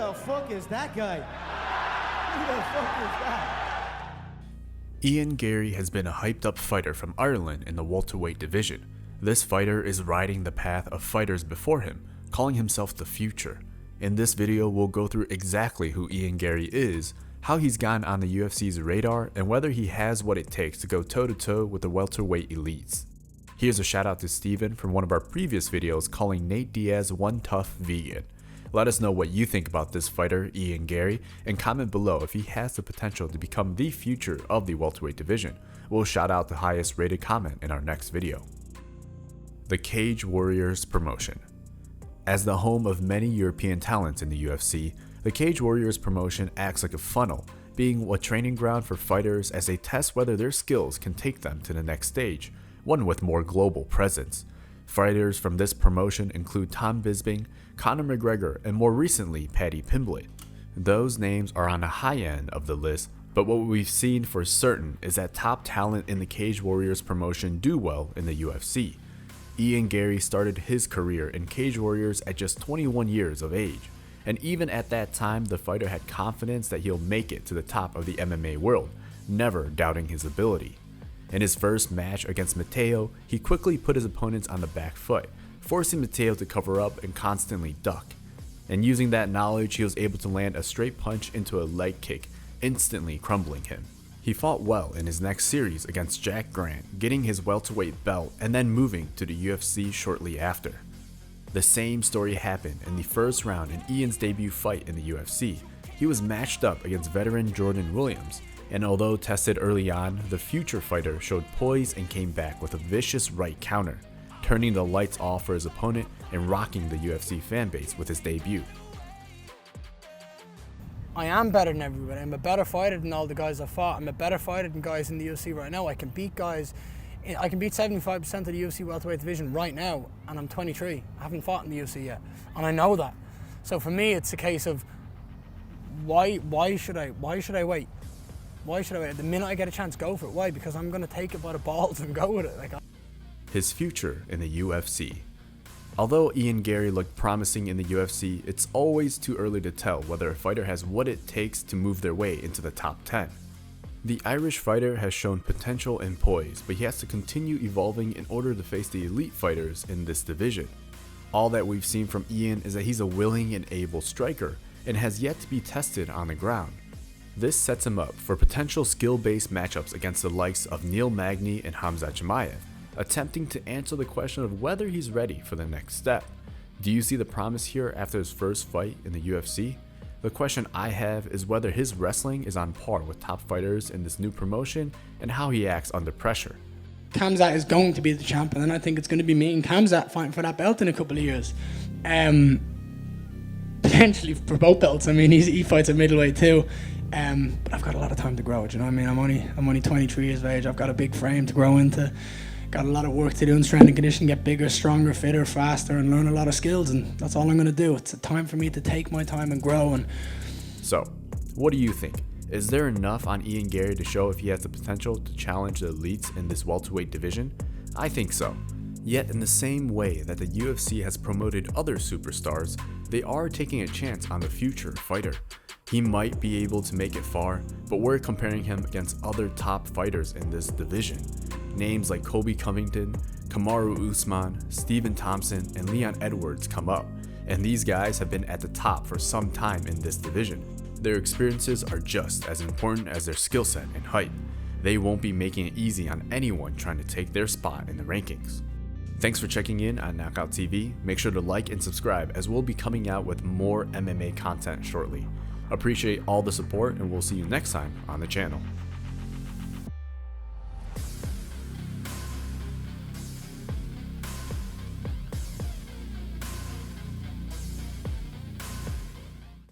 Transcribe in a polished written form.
the fuck is that guy? Who the fuck is that? Ian Garry has been a hyped up fighter from Ireland in the welterweight division. This fighter is riding the path of fighters before him, calling himself the future. In this video, we'll go through exactly who Ian Garry is, how he's gotten on the UFC's radar, and whether he has what it takes to go toe-to-toe with the welterweight elites. Here's a shout out to Steven from one of our previous videos calling Nate Diaz one tough vegan. Let us know what you think about this fighter, Ian Garry, and comment below if he has the potential to become the future of the welterweight division. We'll shout out the highest rated comment in our next video. The Cage Warriors promotion. As the home of many European talents in the UFC, the Cage Warriors promotion acts like a funnel, being a training ground for fighters as they test whether their skills can take them to the next stage, one with more global presence. Fighters from this promotion include Tom Bisping, Conor McGregor, and more recently Paddy Pimblett. Those names are on the high end of the list, but what we've seen for certain is that top talent in the Cage Warriors promotion do well in the UFC. Ian Garry started his career in Cage Warriors at just 21 years of age, and even at that time the fighter had confidence that he'll make it to the top of the MMA world, never doubting his ability. In his first match against Mateo, he quickly put his opponents on the back foot, forcing Mateo to cover up and constantly duck. And using that knowledge, he was able to land a straight punch into a leg kick, instantly crumbling him. He fought well in his next series against Jack Grant, getting his welterweight belt and then moving to the UFC shortly after. The same story happened in the first round in Ian's debut fight in the UFC. He was matched up against veteran Jordan Williams, and although tested early on, the future fighter showed poise and came back with a vicious right counter, turning the lights off for his opponent and rocking the UFC fanbase with his debut. I am better than everybody. I'm a better fighter than all the guys I fought. I'm a better fighter than guys in the UFC right now. I can beat guys. I can beat 75% of the UFC welterweight division right now, and I'm 23. I haven't fought in the UFC yet, and I know that. So for me, it's a case of why should I wait? Why should I wait? The minute I get a chance, go for it. Why? Because I'm going to take it by the balls and go with it. His future in the UFC. Although Ian Garry looked promising in the UFC, it's always too early to tell whether a fighter has what it takes to move their way into the top 10. The Irish fighter has shown potential and poise, but he has to continue evolving in order to face the elite fighters in this division. All that we've seen from Ian is that he's a willing and able striker and has yet to be tested on the ground. This sets him up for potential skill-based matchups against the likes of Neil Magny and Khamzat Chimaev, attempting to answer the question of whether he's ready for the next step. Do you see the promise here after his first fight in the UFC? The question I have is whether his wrestling is on par with top fighters in this new promotion and how he acts under pressure. Khamzat is going to be the champion, and I think it's going to be me and Khamzat fighting for that belt in a couple of years. Potentially for both belts. I mean, he fights at middleweight too. But I've got a lot of time to grow. Do you know what I mean? I'm only 23 years of age. I've got a big frame to grow into. Got a lot of work to do in strength and conditioning, get bigger, stronger, fitter, faster, and learn a lot of skills. And that's all I'm going to do. It's a time for me to take my time and grow. So, what do you think? Is there enough on Ian Garry to show if he has the potential to challenge the elites in this welterweight division? I think so. Yet in the same way that the UFC has promoted other superstars, they are taking a chance on the future fighter. He might be able to make it far, but we're comparing him against other top fighters in this division. Names like Colby Covington, Kamaru Usman, Stephen Thompson, and Leon Edwards come up, and these guys have been at the top for some time in this division. Their experiences are just as important as their skill set and hype. They won't be making it easy on anyone trying to take their spot in the rankings. Thanks for checking in on Knockout TV. Make sure to like and subscribe as we'll be coming out with more MMA content shortly. Appreciate all the support, and we'll see you next time on the channel.